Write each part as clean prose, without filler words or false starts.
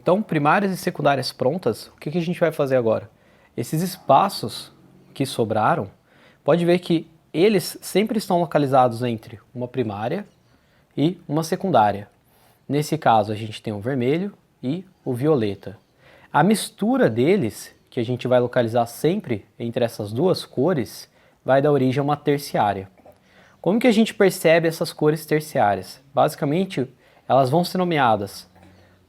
Então, primárias e secundárias prontas, o que a gente vai fazer agora? Esses espaços que sobraram, pode ver que eles sempre estão localizados entre uma primária e uma secundária. Nesse caso, a gente tem o vermelho e o violeta. A mistura deles, que a gente vai localizar sempre entre essas duas cores, vai dar origem a uma terciária. Como que a gente percebe essas cores terciárias? Basicamente, elas vão ser nomeadas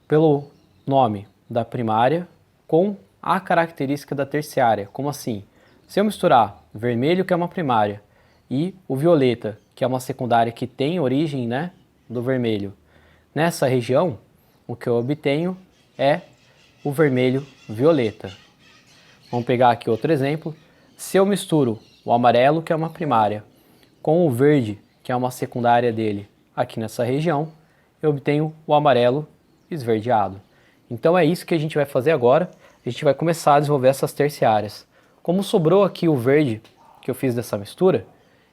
pelo nome da primária com a característica da terciária. Como assim? Se eu misturar o vermelho, que é uma primária, e o violeta, que é uma secundária que tem origem, né, do vermelho, nessa região, o que eu obtenho é o vermelho violeta. Vamos pegar aqui outro exemplo. Se eu misturo o amarelo, que é uma primária, com o verde, que é uma secundária dele, aqui nessa região, eu obtenho o amarelo esverdeado. Então é isso que a gente vai fazer agora. A gente vai começar a desenvolver essas terciárias. Como sobrou aqui o verde que eu fiz dessa mistura,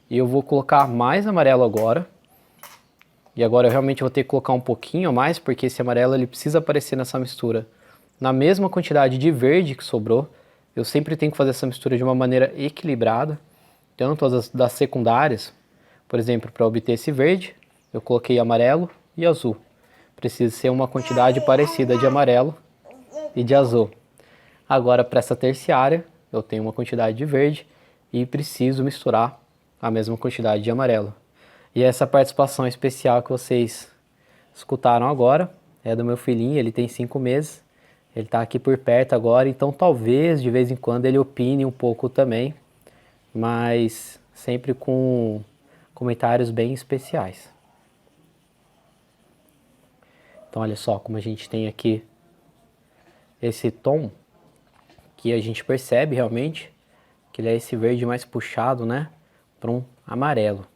e eu vou colocar mais amarelo agora. E agora eu realmente vou ter que colocar um pouquinho a mais, porque esse amarelo ele precisa aparecer nessa mistura na mesma quantidade de verde que sobrou. Eu sempre tenho que fazer essa mistura de uma maneira equilibrada. Tanto das secundárias, por exemplo, para obter esse verde, eu coloquei amarelo e azul. Precisa ser uma quantidade parecida de amarelo e de azul. Agora para essa terciária, eu tenho uma quantidade de verde e preciso misturar a mesma quantidade de amarelo. E essa participação especial que vocês escutaram agora é do meu filhinho, ele tem 5 meses. Ele está aqui por perto agora, então talvez de vez em quando ele opine um pouco também, mas sempre com comentários bem especiais. Então olha só como a gente tem aqui esse tom que a gente percebe realmente que ele é esse verde mais puxado, né, para um amarelo.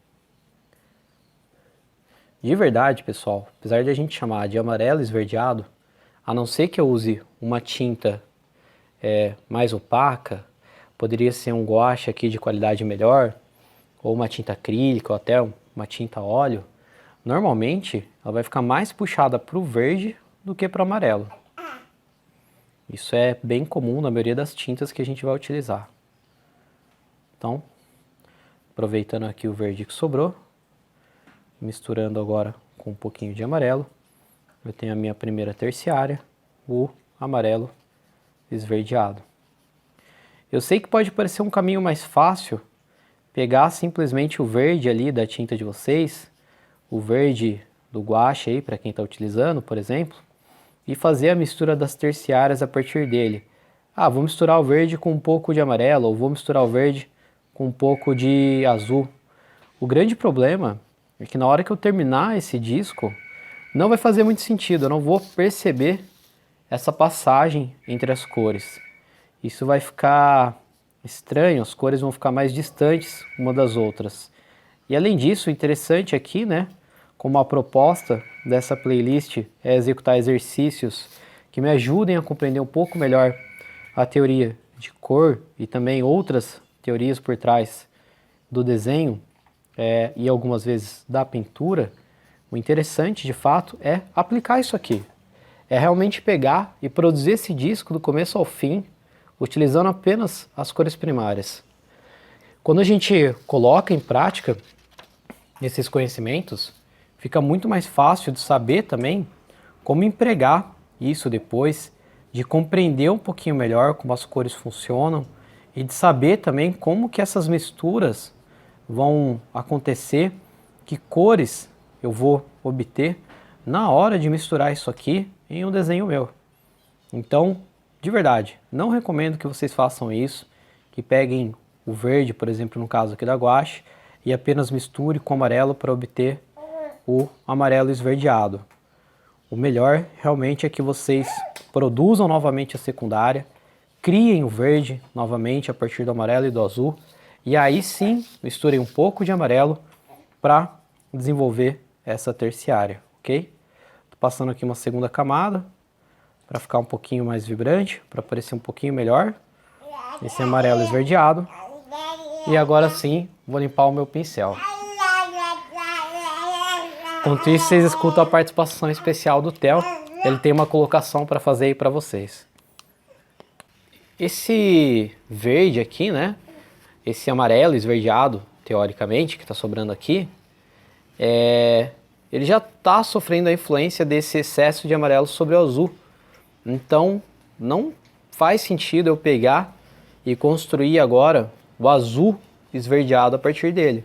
De verdade, pessoal, apesar de a gente chamar de amarelo esverdeado, a não ser que eu use uma tinta mais opaca, poderia ser um guache aqui de qualidade melhor, ou uma tinta acrílica, ou até uma tinta óleo. Normalmente, ela vai ficar mais puxada para o verde do que para o amarelo. Isso é bem comum na maioria das tintas que a gente vai utilizar. Então, aproveitando aqui o verde que sobrou, misturando agora com um pouquinho de amarelo, eu tenho a minha primeira terciária, o amarelo esverdeado. Eu sei que pode parecer um caminho mais fácil pegar simplesmente o verde ali da tinta de vocês, o verde do guache aí para quem está utilizando, por exemplo, e fazer a mistura das terciárias a partir dele. Ah, vou misturar o verde com um pouco de amarelo, ou vou misturar o verde com um pouco de azul. O grande problema é que na hora que eu terminar esse disco, não vai fazer muito sentido, eu não vou perceber essa passagem entre as cores. Isso vai ficar estranho, as cores vão ficar mais distantes uma das outras. E além disso, o interessante aqui, né, como a proposta dessa playlist é executar exercícios que me ajudem a compreender um pouco melhor a teoria de cor e também outras teorias por trás do desenho e algumas vezes da pintura, o interessante de fato é aplicar isso aqui. É realmente pegar e produzir esse disco do começo ao fim, utilizando apenas as cores primárias. Quando a gente coloca em prática esses conhecimentos, fica muito mais fácil de saber também como empregar isso depois, de compreender um pouquinho melhor como as cores funcionam e de saber também como que essas misturas vão acontecer, que cores eu vou obter na hora de misturar isso aqui em um desenho meu. Então, de verdade, não recomendo que vocês façam isso, que peguem o verde, por exemplo, no caso aqui da guache, e apenas misture com o amarelo para obter o amarelo esverdeado. O melhor realmente é que vocês produzam novamente a secundária, criem o verde novamente a partir do amarelo e do azul, e aí sim misturem um pouco de amarelo para desenvolver essa terciária, ok? Estou passando aqui uma segunda camada para ficar um pouquinho mais vibrante, para parecer um pouquinho melhor esse amarelo esverdeado. E agora sim, vou limpar o meu pincel. Enquanto isso, vocês escutam a participação especial do Theo, ele tem uma colocação para fazer aí para vocês. Esse verde aqui, né? Esse amarelo esverdeado, teoricamente, que está sobrando aqui, ele já está sofrendo a influência desse excesso de amarelo sobre o azul. Então, não faz sentido eu pegar e construir agora o azul esverdeado a partir dele.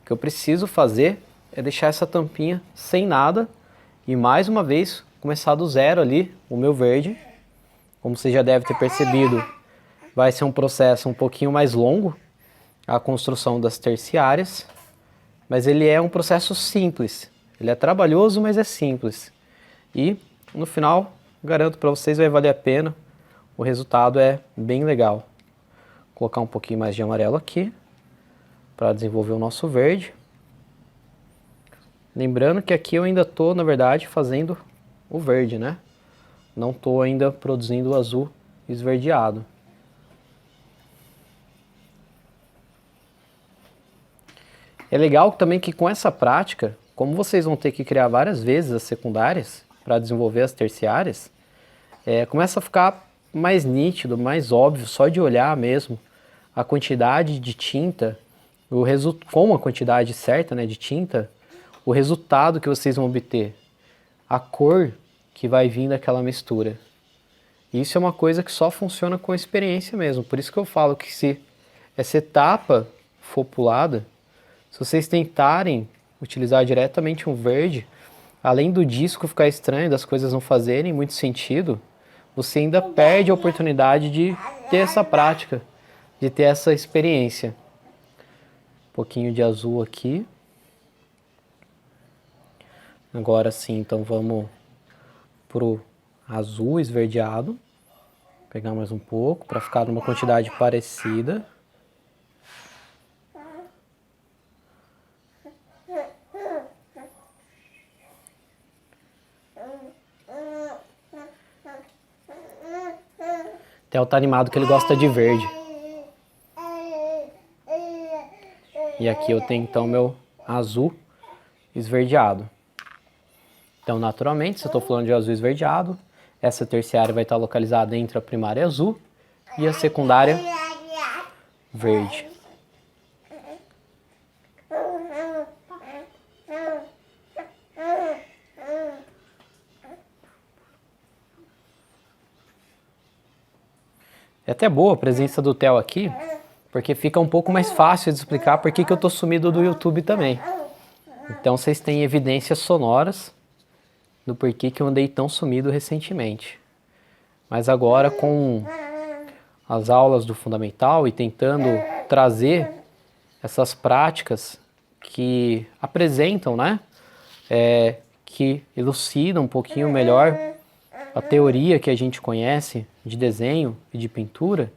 O que eu preciso fazer é deixar essa tampinha sem nada e mais uma vez começar do zero ali o meu verde. Como você já deve ter percebido, vai ser um processo um pouquinho mais longo a construção das terciárias, mas ele é um processo simples. Ele é trabalhoso, mas é simples. E no final, garanto para vocês, vai valer a pena. O resultado é bem legal. Vou colocar um pouquinho mais de amarelo aqui para desenvolver o nosso verde. Lembrando que aqui eu ainda estou, na verdade, fazendo o verde, né? Não estou ainda produzindo o azul esverdeado. É legal também que com essa prática, como vocês vão ter que criar várias vezes as secundárias para desenvolver as terciárias, começa a ficar mais nítido, mais óbvio, só de olhar mesmo, a quantidade de tinta, com a quantidade certa, né, de tinta, o resultado que vocês vão obter, a cor que vai vir daquela mistura. Isso é uma coisa que só funciona com experiência mesmo. Por isso que eu falo que se essa etapa for pulada, se vocês tentarem utilizar diretamente um verde, além do disco ficar estranho, das coisas não fazerem muito sentido, você ainda perde a oportunidade de ter essa prática, de ter essa experiência. Um pouquinho de azul aqui. Agora sim, então vamos pro azul esverdeado. Vou pegar mais um pouco para ficar numa quantidade parecida. Theo tá animado que ele gosta de verde. E aqui eu tenho então meu azul esverdeado. Então, naturalmente, se eu estou falando de azul esverdeado, essa terciária vai estar localizada entre a primária azul e a secundária verde. É até boa a presença do Theo aqui, porque fica um pouco mais fácil de explicar por que eu estou sumido do YouTube também. Então vocês têm evidências sonoras do porquê que eu andei tão sumido recentemente. Mas agora com as aulas do Fundamental e tentando trazer essas práticas que apresentam, né? Que elucidam um pouquinho melhor a teoria que a gente conhece de desenho e de pintura,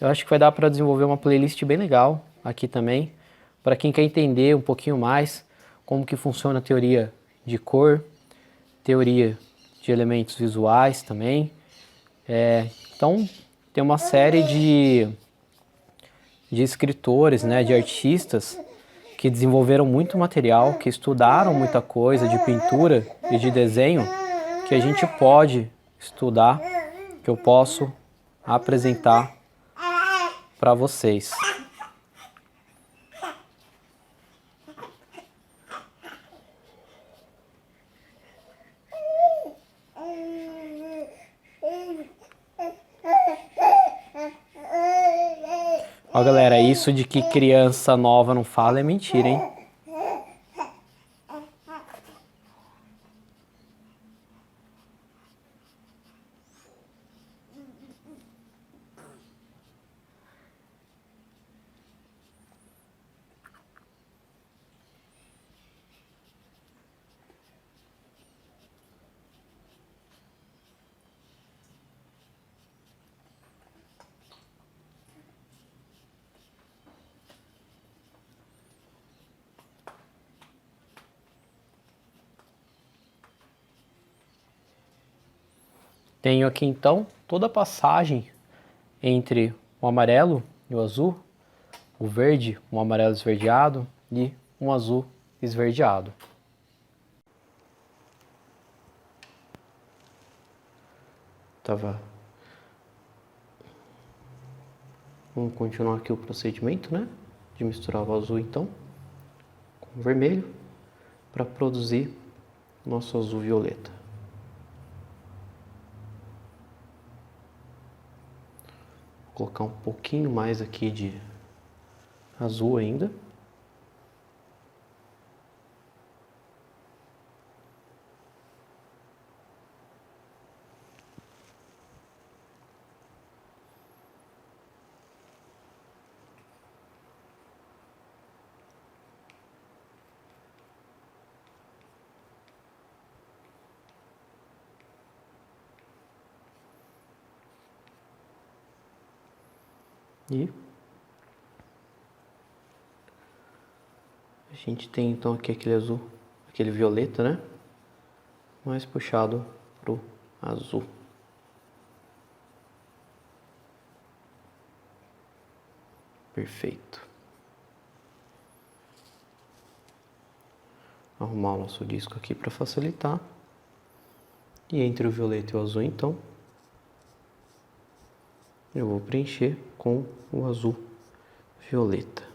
eu acho que vai dar para desenvolver uma playlist bem legal aqui também, para quem quer entender um pouquinho mais como que funciona a teoria de cor, teoria de elementos visuais também. Então, tem uma série de escritores, né, de artistas que desenvolveram muito material, que estudaram muita coisa de pintura e de desenho, que a gente pode estudar, que eu posso apresentar para vocês. Ó, galera, isso de que criança nova não fala é mentira, hein? Tenho aqui então toda a passagem entre o amarelo e o azul, o verde, um amarelo esverdeado e um azul esverdeado. tava... Vamos continuar aqui o procedimento, né? De misturar o azul, então, com o vermelho, para produzir nosso azul violeta. Vou colocar um pouquinho mais aqui de azul ainda. E a gente tem então aqui aquele azul, aquele violeta, né? Mais puxado pro azul. Perfeito. Arrumar o nosso disco aqui para facilitar. E entre o violeta e o azul, então, eu vou preencher com o azul violeta.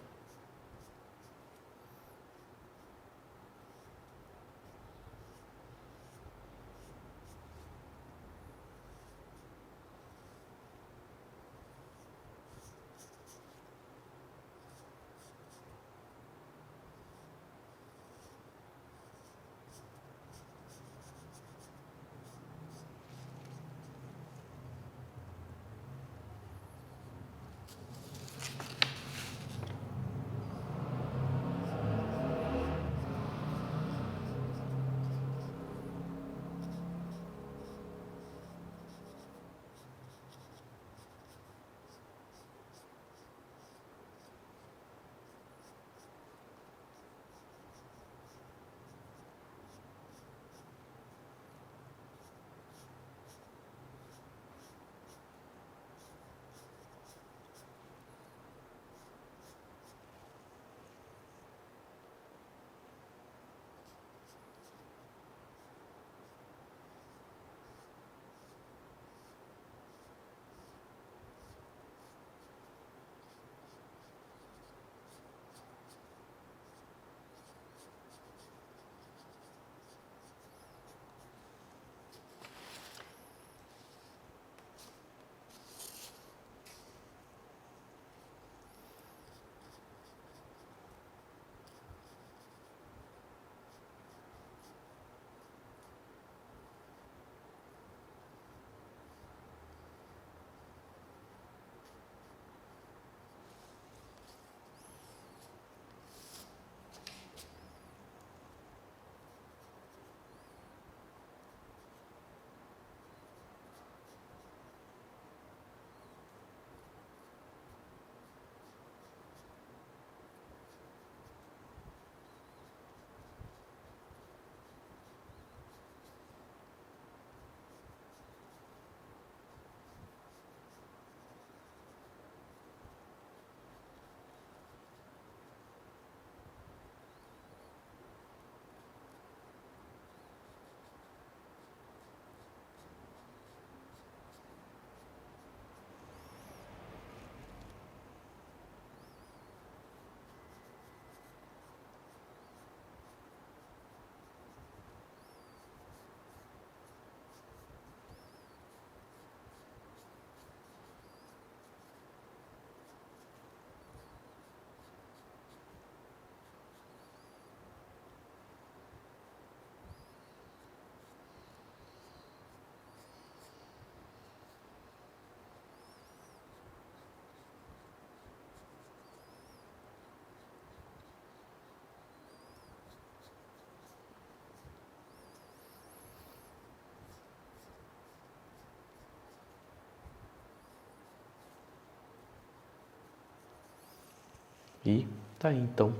E tá aí então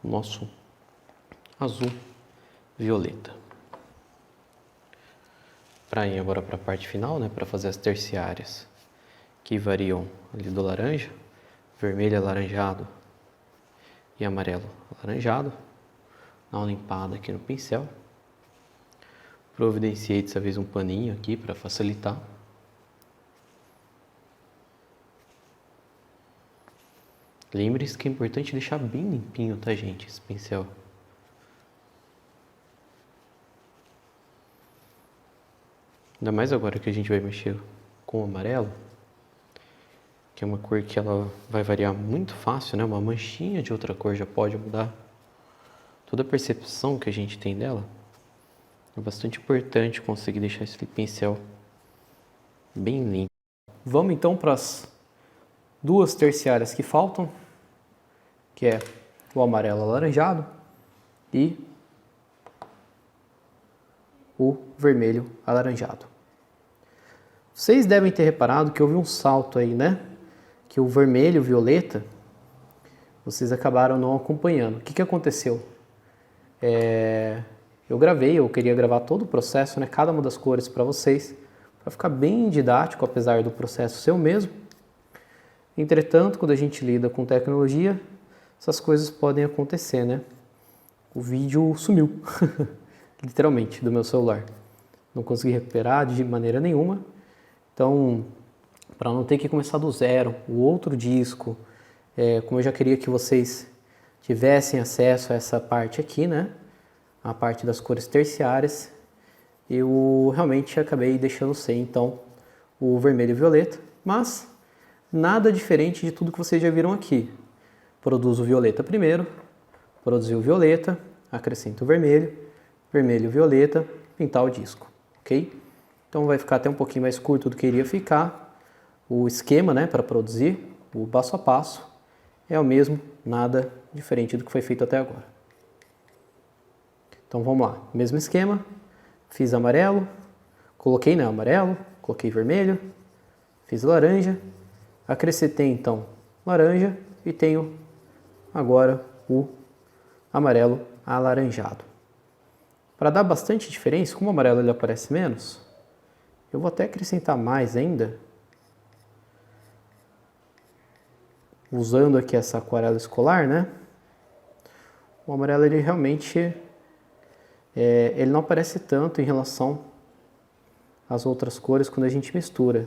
o nosso azul violeta. Para ir agora para a parte final, né, para fazer as terciárias, que variam ali do laranja, vermelho alaranjado e amarelo alaranjado. Dá uma limpada aqui no pincel. Providenciei dessa vez um paninho aqui para facilitar. Lembre-se que é importante deixar bem limpinho, tá, gente, esse pincel. Ainda mais agora que a gente vai mexer com o amarelo, que é uma cor que ela vai variar muito fácil, né? Uma manchinha de outra cor já pode mudar toda a percepção que a gente tem dela. É bastante importante conseguir deixar esse pincel bem limpo. Vamos então para as duas terciárias que faltam, que é o amarelo alaranjado e o vermelho alaranjado. Vocês devem ter reparado que houve um salto aí, né? Que o vermelho e o violeta, vocês acabaram não acompanhando. O que aconteceu? Eu queria gravar todo o processo, né? Cada uma das cores para vocês, para ficar bem didático, apesar do processo ser o mesmo. Entretanto, quando a gente lida com tecnologia, essas coisas podem acontecer, né? O vídeo sumiu, literalmente, do meu celular. Não consegui recuperar de maneira nenhuma. Então, para não ter que começar do zero, o outro disco, como eu já queria que vocês tivessem acesso a essa parte aqui, né? A parte das cores terciárias, eu realmente acabei deixando sem, então, o vermelho e o violeta, mas nada diferente de tudo que vocês já viram aqui. Produzo o violeta primeiro, produzi o violeta, acrescento o vermelho, vermelho e violeta, pintar o disco, ok? Então vai ficar até um pouquinho mais curto do que iria ficar. O esquema, né, para produzir, o passo a passo, é o mesmo, nada diferente do que foi feito até agora. Então vamos lá, mesmo esquema, fiz amarelo, coloquei amarelo, coloquei vermelho, fiz laranja, acrescentei então laranja e tenho agora o amarelo alaranjado. Para dar bastante diferença, como o amarelo ele aparece menos, eu vou até acrescentar mais ainda, usando aqui essa aquarela escolar, né? O amarelo ele realmente ele não aparece tanto em relação às outras cores quando a gente mistura.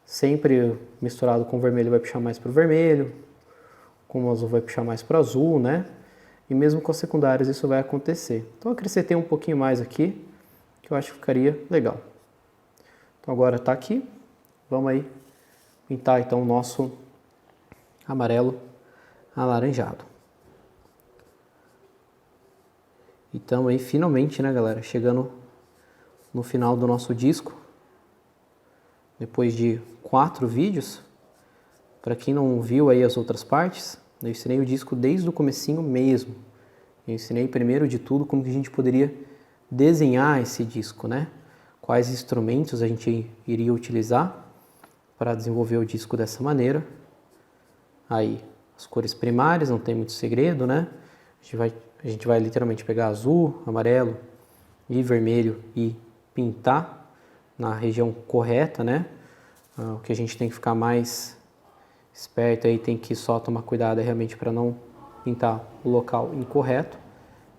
Sempre misturado com o vermelho vai puxar mais para o vermelho, com o azul vai puxar mais para o azul, né? E mesmo com as secundárias isso vai acontecer. Então eu acrescentei um pouquinho mais aqui, que eu acho que ficaria legal. Então agora está aqui, vamos aí pintar então o nosso amarelo alaranjado. Então aí finalmente, né, galera, chegando no final do nosso disco, depois de 4 vídeos. Para quem não viu aí as outras partes, eu ensinei o disco desde o comecinho mesmo. Eu ensinei primeiro de tudo como que a gente poderia desenhar esse disco, né? Quais instrumentos a gente iria utilizar para desenvolver o disco dessa maneira. Aí, as cores primárias, não tem muito segredo, né? A gente vai literalmente pegar azul, amarelo e vermelho e pintar na região correta, né? O que a gente tem que ficar mais esperto aí, tem que só tomar cuidado realmente para não pintar o local incorreto,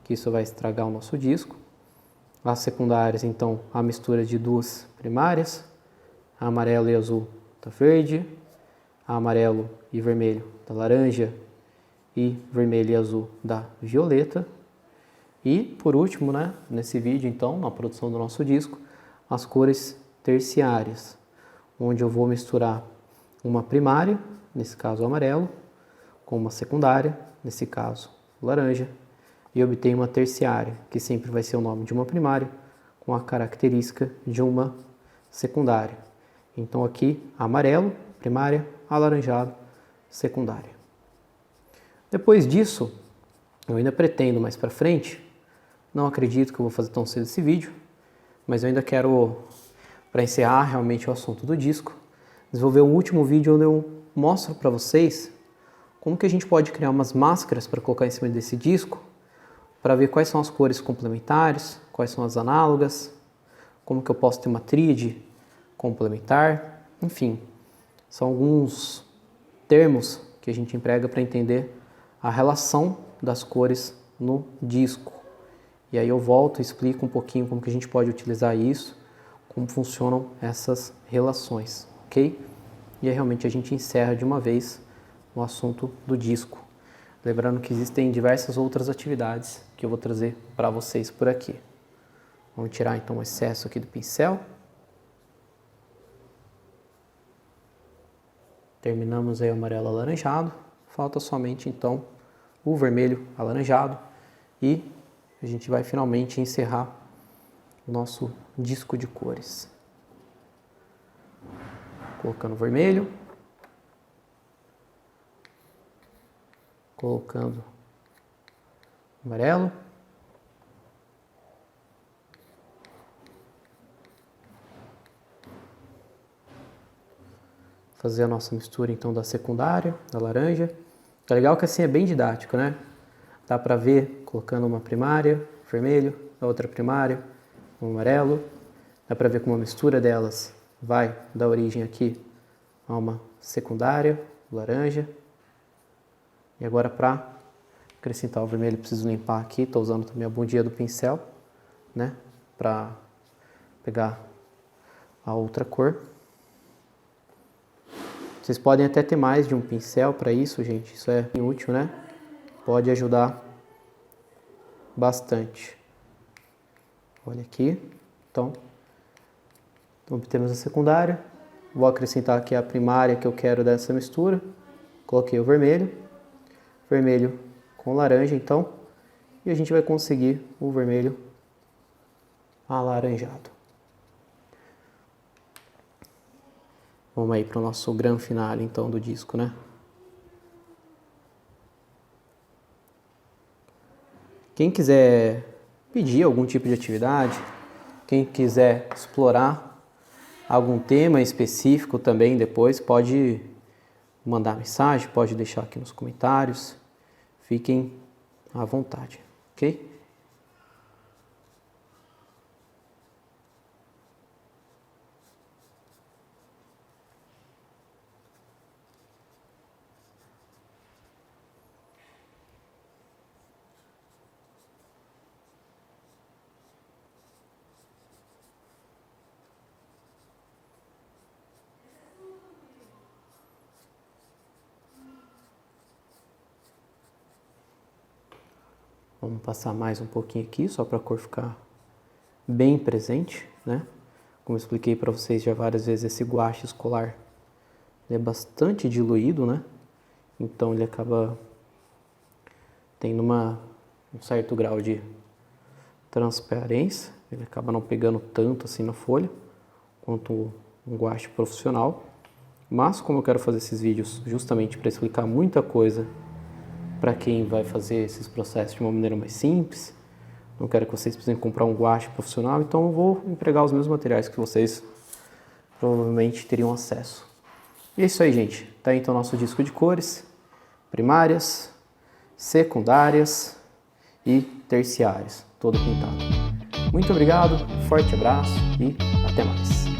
que isso vai estragar o nosso disco. As secundárias, então, a mistura de duas primárias, amarelo e azul da verde, amarelo e vermelho da laranja e vermelho e azul da violeta. E, por último, né, nesse vídeo, então, na produção do nosso disco, as cores terciárias, onde eu vou misturar uma primária, nesse caso o amarelo, com uma secundária, nesse caso o laranja, e obtenho uma terciária, que sempre vai ser o nome de uma primária, com a característica de uma secundária. Então aqui, amarelo, primária, alaranjado, secundária. Depois disso, eu ainda pretendo mais para frente, não acredito que eu vou fazer tão cedo esse vídeo, mas eu ainda quero, para encerrar realmente o assunto do disco, desenvolver um último vídeo onde eu mostro para vocês como que a gente pode criar umas máscaras para colocar em cima desse disco, para ver quais são as cores complementares, quais são as análogas, como que eu posso ter uma tríade complementar, enfim, são alguns termos que a gente emprega para entender a relação das cores no disco. E aí eu volto e explico um pouquinho como que a gente pode utilizar isso, como funcionam essas relações, ok? E aí realmente a gente encerra de uma vez no assunto do disco. Lembrando que existem diversas outras atividades que eu vou trazer para vocês por aqui. Vamos tirar então o excesso aqui do pincel. Terminamos aí o amarelo alaranjado. Falta somente então o vermelho alaranjado e a gente vai finalmente encerrar o nosso disco de cores. Colocando vermelho. Colocando amarelo. Fazer a nossa mistura então da secundária, da laranja. É legal que assim é bem didático, né? Dá para ver colocando uma primária, vermelho, a outra primária, um amarelo. Dá para ver como a mistura delas vai dar origem aqui a uma secundária, laranja. E agora para acrescentar o vermelho, preciso limpar aqui. Estou usando também a bundinha do pincel, né? Para pegar a outra cor. Vocês podem até ter mais de um pincel para isso, gente. Isso é útil, né? Pode ajudar bastante. Olha aqui. Então obtemos a secundária. Vou acrescentar aqui a primária que eu quero dessa mistura. Coloquei o vermelho. Vermelho com laranja, então. E a gente vai conseguir o vermelho alaranjado. Vamos aí para o nosso grande finale, então, do disco, né? Quem quiser pedir algum tipo de atividade, quem quiser explorar algum tema específico também depois, pode mandar mensagem, pode deixar aqui nos comentários. Fiquem à vontade, ok? Vamos passar mais um pouquinho aqui, só para a cor ficar bem presente, né? Como eu expliquei para vocês já várias vezes, esse guache escolar é bastante diluído, né? Então ele acaba tendo um certo grau de transparência, ele acaba não pegando tanto assim na folha quanto um guache profissional. Mas como eu quero fazer esses vídeos justamente para explicar muita coisa para quem vai fazer esses processos de uma maneira mais simples, não quero que vocês precisem comprar um guache profissional, então eu vou empregar os mesmos materiais que vocês provavelmente teriam acesso. E é isso aí, gente. Tá aí então nosso disco de cores, primárias, secundárias e terciárias, todo pintado. Muito obrigado, forte abraço e até mais.